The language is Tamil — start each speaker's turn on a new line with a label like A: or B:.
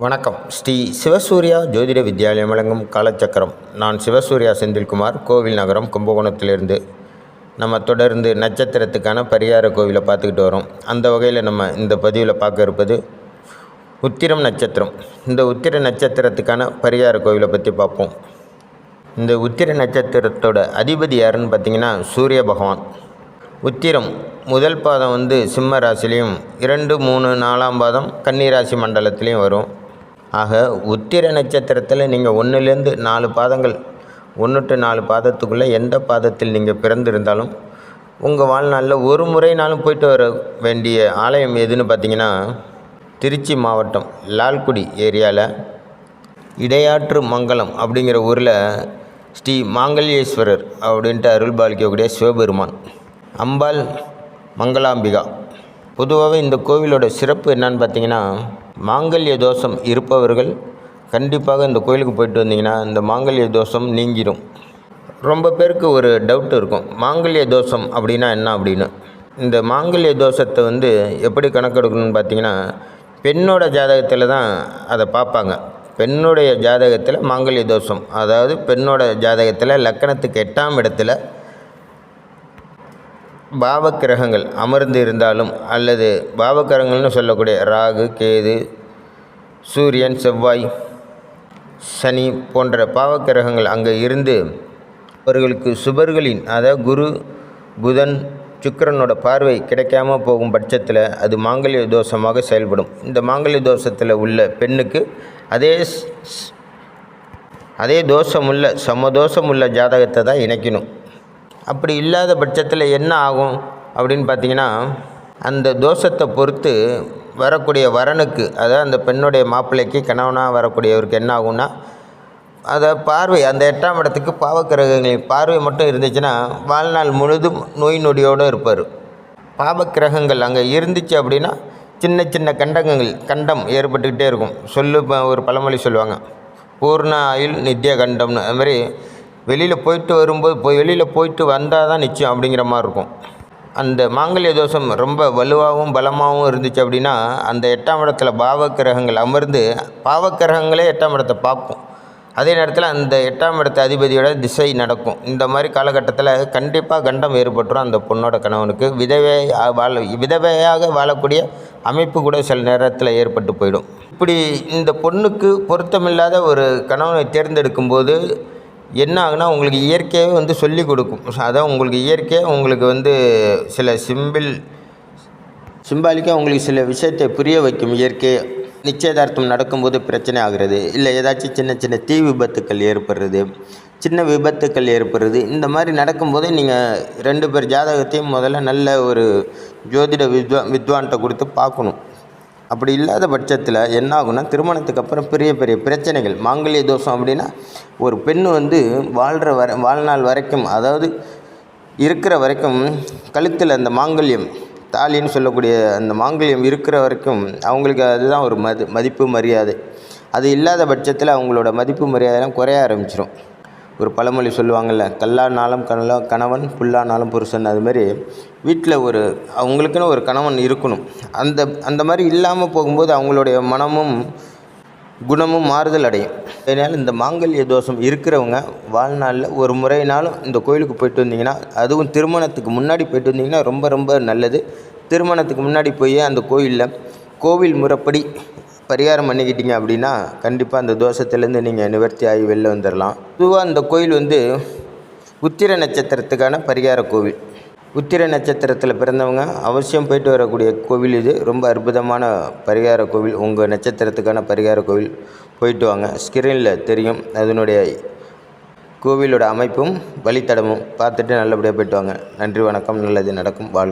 A: வணக்கம். ஸ்ரீ சிவசூர்யா ஜோதிட வித்யாலயம் வழங்கும் காலச்சக்கரம். நான் சிவசூர்யா செந்தில்குமார், கோவில் நகரம், கும்பகோணத்திலிருந்து. நம்ம தொடர்ந்து நட்சத்திரத்துக்கான பரிகார கோவிலை பார்த்துக்கிட்டு வரோம். அந்த வகையில் நம்ம இந்த பதிவில் பார்க்க இருப்பது உத்திரம் நட்சத்திரம். இந்த உத்திர நட்சத்திரத்துக்கான பரிகார கோவிலை பற்றி பார்ப்போம். இந்த உத்திர நட்சத்திரத்தோட அதிபதி யாருன்னு பார்த்திங்கன்னா சூரிய பகவான். உத்திரம் முதல் பாதம் சிம்ம ராசிலையும், 2, 3, 4ஆம் பாதம் கன்னி ராசி மண்டலத்திலையும் வரும். ஆக உத்திர நட்சத்திரத்தில் நீங்கள் 1லேருந்து 4 பாதங்கள், 1 to 4 பாதத்துக்குள்ளே எந்த பாதத்தில் நீங்கள் பிறந்திருந்தாலும் உங்கள் வாழ்நாளில் ஒரு முறைனாலும் போயிட்டு வர வேண்டிய ஆலயம் எதுன்னு பார்த்தீங்கன்னா, திருச்சி மாவட்டம் லால்குடி ஏரியாவில் இடையாற்று மங்கலம் அப்படிங்கிற ஊரில் ஸ்ரீ மாங்கல்யேஸ்வரர் அப்படின்ட்டு அருள் பாலிக்கக்கூடிய சிவபெருமான், அம்பாள் மங்களாம்பிகா. பொதுவாகவே இந்த கோவிலோட சிறப்பு என்னன்னு பார்த்தீங்கன்னா, மாங்கல்ய தோஷம் இருப்பவர்கள் கண்டிப்பாக இந்த கோயிலுக்கு போயிட்டு வந்தீங்கன்னா இந்த மாங்கல்ய தோஷம் நீங்கிடும். ரொம்ப பேருக்கு ஒரு டவுட் இருக்கும், மாங்கல்ய தோஷம் அப்படின்னா என்ன அப்படின்னு. இந்த மாங்கல்ய தோஷத்தை எப்படி கணக்கெடுக்கணும்னு பார்த்தீங்கன்னா, பெண்ணோட ஜாதகத்தில் தான் அதை பார்ப்பாங்க. பெண்ணுடைய ஜாதகத்தில் மாங்கல்ய தோஷம், அதாவது பெண்ணோட ஜாதகத்தில் லக்கணத்துக்கு 8ஆம் இடத்துல பாவக்கிரகங்கள் அமர்ந்து இருந்தாலும், அல்லது பாவக்கிரகங்கள்னு சொல்லக்கூடிய ராகு, கேது, சூரியன், செவ்வாய், சனி போன்ற பாவக்கிரகங்கள் அங்கே இருந்து அவர்களுக்கு சுபர்களின், அதாவது குரு, புதன், சுக்கிரனோட பார்வை கிடைக்காமல் போகும் பட்சத்தில் அது மாங்கல்ய தோஷமாக செயல்படும். இந்த மாங்கல்ய தோஷத்தில் உள்ள பெண்ணுக்கு அதே தோஷமுள்ள சமதோஷமுள்ள ஜாதகத்தை தான் இணைக்கணும். அப்படி இல்லாத பட்சத்தில் என்ன ஆகும் அப்படின்னு பார்த்தீங்கன்னா, அந்த தோஷத்தை பொறுத்து வரக்கூடிய வரனுக்கு, அதாவது அந்த பெண்ணுடைய மாப்பிள்ளைக்கு கணவனாக வரக்கூடியவருக்கு என்ன ஆகும்னா, அதை பார்வை அந்த 8ஆம் இடத்துக்கு பாவக்கிரகங்களின் பார்வை மட்டும் இருந்துச்சுன்னா வாழ்நாள் முழுதும் நோய் நொடியோடு இருப்பார். பாவக்கிரகங்கள் அங்கே இருந்துச்சு அப்படின்னா சின்ன சின்ன கண்டம் ஏற்பட்டுக்கிட்டே இருக்கும். ஒரு பழமொழி சொல்லுவாங்க, பூர்ண ஆயுள் நித்திய கண்டம்னு. அது மாதிரி வெளியில் போயிட்டு வரும்போது வெளியில் போயிட்டு வந்தால் தான் நிச்சயம் அப்படிங்கிற மாதிரி இருக்கும். அந்த மாங்கல்ய தோஷம் ரொம்ப வலுவாகவும் பலமாகவும் இருந்துச்சு அப்படின்னா அந்த 8ஆம் இடத்துல பாவக்கிரகங்கள் அமர்ந்து பாவக்கிரகங்களே 8ஆம் இடத்தை பார்க்கும். அதே நேரத்தில் அந்த 8ஆம் இடத்து அதிபதியோட திசை நடக்கும். இந்த மாதிரி காலகட்டத்தில் கண்டிப்பாக கண்டம் ஏற்பட்டுரும். அந்த பொண்ணோட கணவனுக்கு விதவையாக வாழக்கூடிய அமைப்பு கூட சில நேரத்தில் ஏற்பட்டு போயிடும். இப்படி இந்த பொண்ணுக்கு பொருத்தமில்லாத ஒரு கணவனை தேர்ந்தெடுக்கும்போது என்ன ஆகுனா, உங்களுக்கு இயற்கையாகவே சொல்லி கொடுக்கும். அதான் உங்களுக்கு இயற்கையாக உங்களுக்கு சில சிம்பாலிக்காக உங்களுக்கு சில விஷயத்தை புரிய வைக்கும். இயற்கையாக நிச்சயதார்த்தம் நடக்கும்போது பிரச்சனை ஆகிறது, இல்லை ஏதாச்சும் சின்ன சின்ன தீ விபத்துக்கள் ஏற்படுறது, சின்ன விபத்துக்கள் ஏற்படுறது, இந்த மாதிரி நடக்கும்போதே நீங்கள் 2 பேர் ஜாதகத்தையும் முதல்ல நல்ல ஒரு ஜோதிட வித்வான்கிட்ட கொடுத்து பார்க்கணும். அப்படி இல்லாத பட்சத்தில் என்ன ஆகுனா, திருமணத்துக்கு அப்புறம் பெரிய பெரிய பிரச்சனைகள். மாங்கல்ய தோஷம் அப்படின்னா ஒரு பெண் வாழ்நாள் வரைக்கும், அதாவது இருக்கிற வரைக்கும் கழுத்தில் அந்த மாங்கல்யம், தாலின்னு சொல்லக்கூடிய அந்த மாங்கல்யம் இருக்கிற வரைக்கும் அவங்களுக்கு அதுதான் ஒரு மதிப்பு மரியாதை. அது இல்லாத பட்சத்தில் அவங்களோட மதிப்பு மரியாதைலாம் குறைய ஆரம்பிச்சிடும். ஒரு பழமொழி சொல்லுவாங்கள்ல, கல்லானாலும் கணவன், புல்லானாலும் புருஷன். அதுமாரி வீட்டில் அவங்களுக்குன்னு ஒரு கணவன் இருக்கணும். அந்த மாதிரி இல்லாமல் போகும்போது அவங்களுடைய மனமும் குணமும் மாறுதல் அடையும். அதனால் இந்த மாங்கல்ய தோஷம் இருக்கிறவங்க வாழ்நாளில் ஒரு முறைனாலும் இந்த கோயிலுக்கு போயிட்டு வந்தீங்கன்னா, அதுவும் திருமணத்துக்கு முன்னாடி போயிட்டு வந்தீங்கன்னா ரொம்ப ரொம்ப நல்லது. திருமணத்துக்கு முன்னாடி போய் அந்த கோவில் முறைப்படி பரிகாரம் பண்ணிக்கிட்டீங்க அப்படின்னா கண்டிப்பாக அந்த தோஷத்துலேருந்து நீங்கள் நிவர்த்தி ஆகி வெளில வந்துடலாம். பொதுவாக அந்த கோயில் உத்திர நட்சத்திரத்துக்கான பரிகார கோவில். உத்திர நட்சத்திரத்தில் பிறந்தவங்க அவசியம் போயிட்டு வரக்கூடிய கோவில் இது. ரொம்ப அற்புதமான பரிகார கோவில். உங்கள் நட்சத்திரத்துக்கான பரிகார கோவில் போயிட்டு வாங்க. ஸ்க்ரீனில் தெரியும் அதனுடைய கோவிலோட அமைப்பும் வழித்தடமும் பார்த்துட்டு நல்லபடியாக போயிட்டு வாங்க. நன்றி, வணக்கம். நல்லது நடக்கும். வாழ்க.